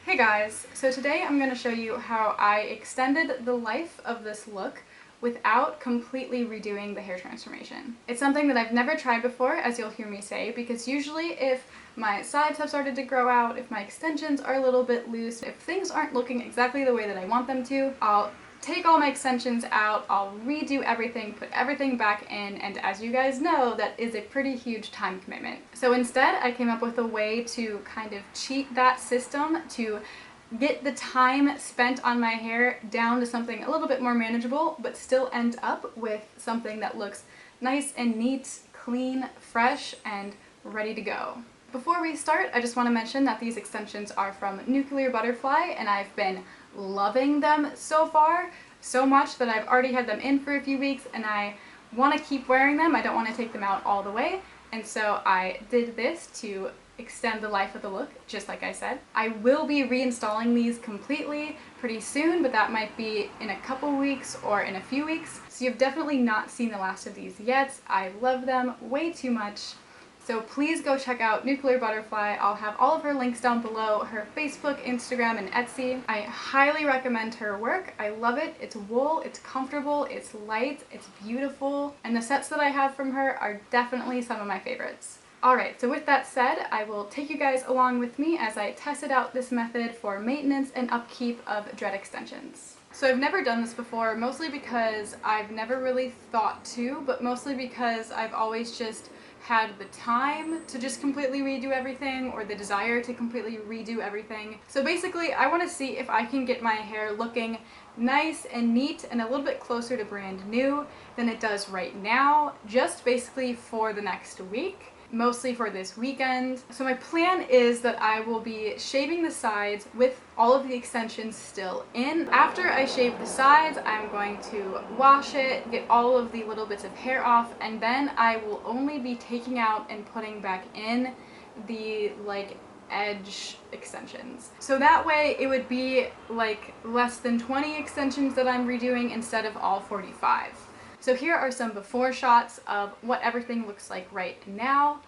Hey guys, so today I'm going to show you how I extended the life of this look without completely redoing the hair transformation. It's something that I've never tried before, as you'll hear me say, because usually if my sides have started to grow out, if my extensions are a little bit loose, if things aren't looking exactly the way that I want them to, I'll take all my extensions out, I'll redo everything, put everything back in, and as you guys know, that is a pretty huge time commitment. So instead, I came up with a way to kind of cheat that system to get the time spent on my hair down to something a little bit more manageable, but still end up with something that looks nice and neat, clean, fresh, and ready to go. Before we start, I just want to mention that these extensions are from Nvcl3ar Bvtt3rfly, and I've been loving them so far, so much that I've already had them in for a few weeks, and I want to keep wearing them. I don't want to take them out all the way, and so I did this to extend the life of the look, just like I said. I will be reinstalling these completely pretty soon, but that might be in a couple weeks or in a few weeks. So you've definitely not seen the last of these yet. I love them way too much. So please go check out Nvcl3ar Bvtt3rfly. I'll have all of her links down below, her Facebook, Instagram, and Etsy. I highly recommend her work. I love it. It's wool, it's comfortable, it's light, it's beautiful, and the sets that I have from her are definitely some of my favorites. Alright, so with that said, I will take you guys along with me as I tested out this method for maintenance and upkeep of dread extensions. So I've never done this before, mostly because I've never really thought to, but mostly because I've always just had the time to just completely redo everything, or the desire to completely redo everything. So basically, I want to see if I can get my hair looking nice and neat and a little bit closer to brand new than it does right now, just basically for the next week. Mostly for this weekend. So my plan is that I will be shaving the sides with all of the extensions still in. After I shave the sides, I'm going to wash it, get all of the little bits of hair off, and then I will only be taking out and putting back in the edge extensions. So that way it would be like less than 20 extensions that I'm redoing instead of all 45. So here are some before shots of what everything looks like right now.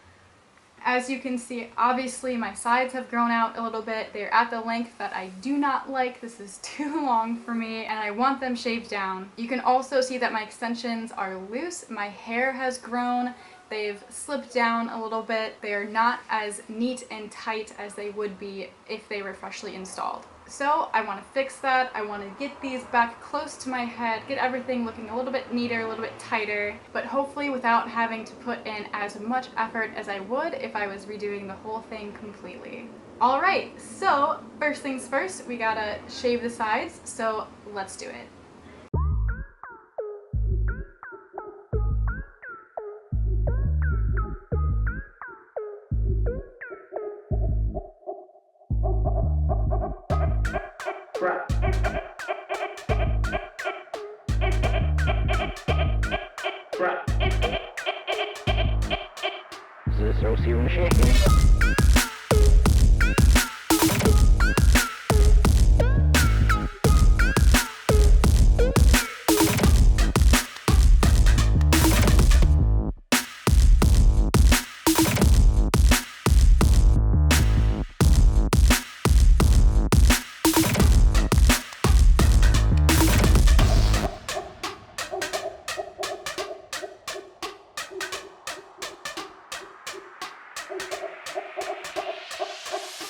As you can see, obviously my sides have grown out a little bit. They're at the length that I do not like. This is too long for me, and I want them shaved down. You can also see that my extensions are loose. My hair has grown. They've slipped down a little bit. They are not as neat and tight as they would be if they were freshly installed. So I want to fix that. I want to get these back close to my head, get everything looking a little bit neater, a little bit tighter, but hopefully without having to put in as much effort as I would if I was redoing the whole thing completely. Alright, so first things first, we gotta shave the sides, so let's do it. Throw serum shaking.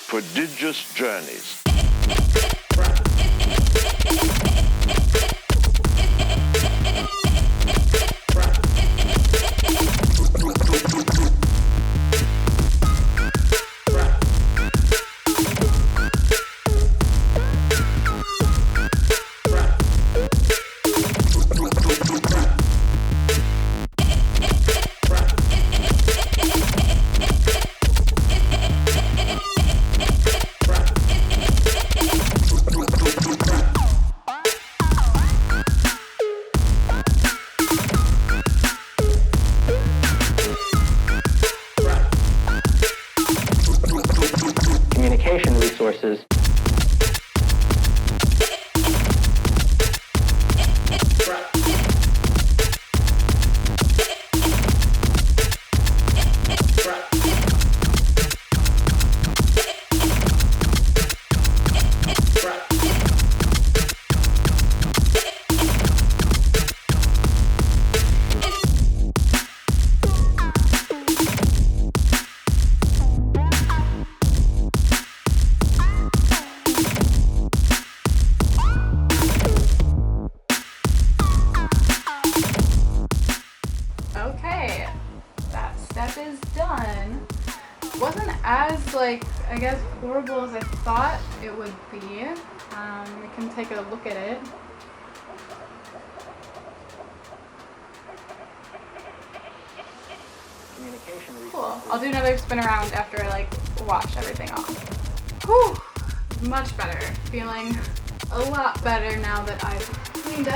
Prodigious journeys. horrible as I thought it would be. We can take a look at it. Cool. I'll do another spin around after I like wash everything off. Whew! Much better. Feeling a lot better now that I've cleaned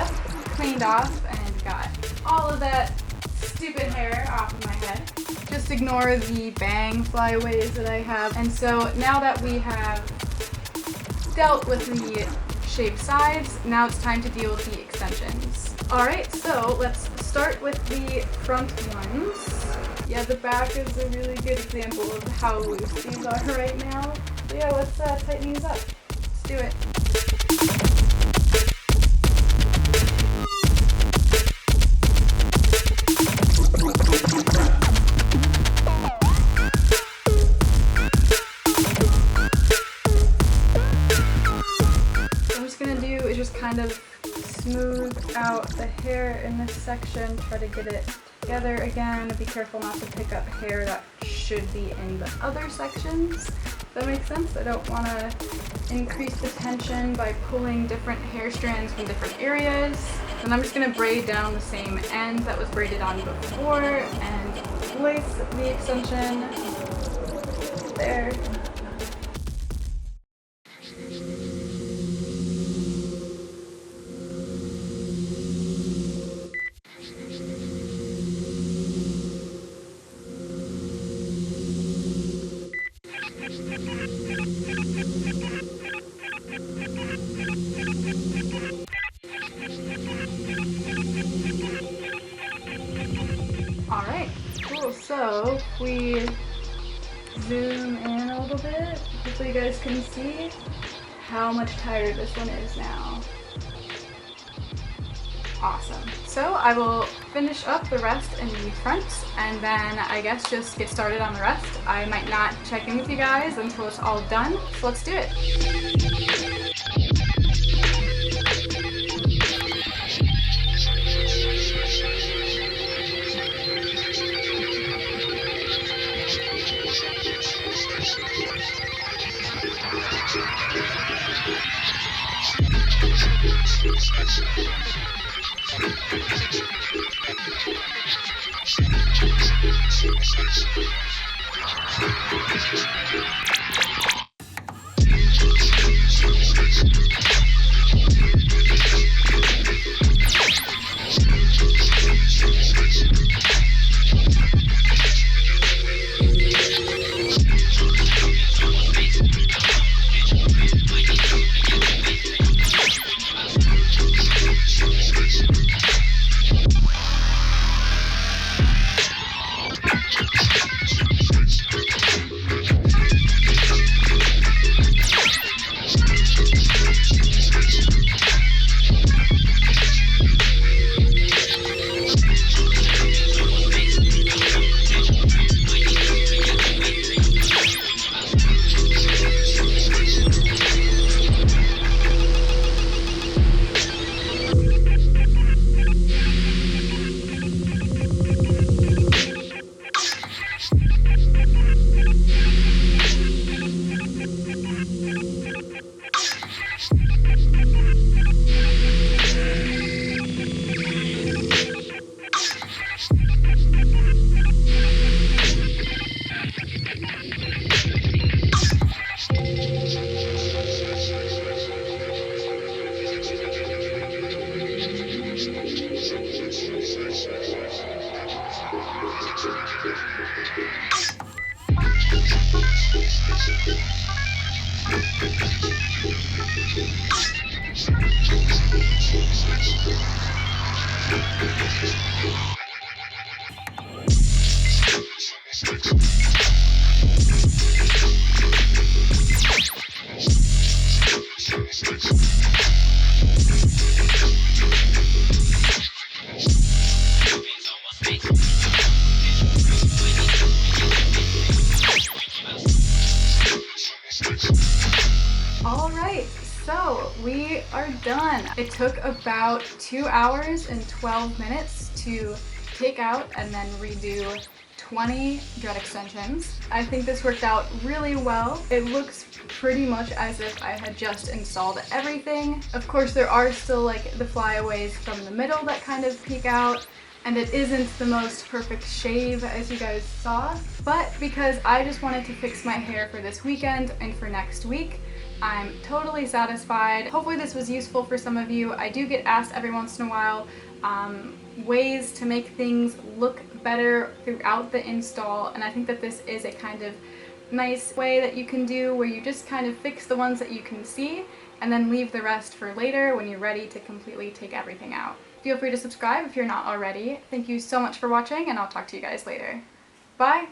off, and got all of that stupid hair off of my head. Just ignore the bang flyaways that I have. And so now that we have dealt with the shaved sides, now it's time to deal with the extensions. Alright, so let's start with the front ones. Yeah, the back is a really good example of how loose these are right now. So yeah, let's tighten these up. Let's do it. What I'm just gonna do is just kind of smooth out the hair in this section, try to get it together again. Be careful not to pick up hair that should be in the other sections. Does that make sense? I don't want to increase the tension by pulling different hair strands from different areas. And I'm just going to braid down the same end that was braided on before and place the extension there. Alright, cool. So if we zoom in a little bit, just so you guys can see how much tighter this one is now. Awesome. So I will finish up the rest in the front, and then I guess just get started on the rest. I might not check in with you guys until it's all done, so let's do it. Alright, so we are done. It took about 2 hours and 12 minutes to take out and then redo 20 dread extensions. I think this worked out really well. It looks pretty much as if I had just installed everything. Of course, there are still like the flyaways from the middle that kind of peek out, and it isn't the most perfect shave as you guys saw, but because I just wanted to fix my hair for this weekend and for next week, I'm totally satisfied. Hopefully this was useful for some of you. I do get asked every once in a while ways to make things look better throughout the install, and I think that this is a kind of nice way that you can do where you just kind of fix the ones that you can see and then leave the rest for later when you're ready to completely take everything out. Feel free to subscribe if you're not already. Thank you so much for watching, and I'll talk to you guys later. Bye!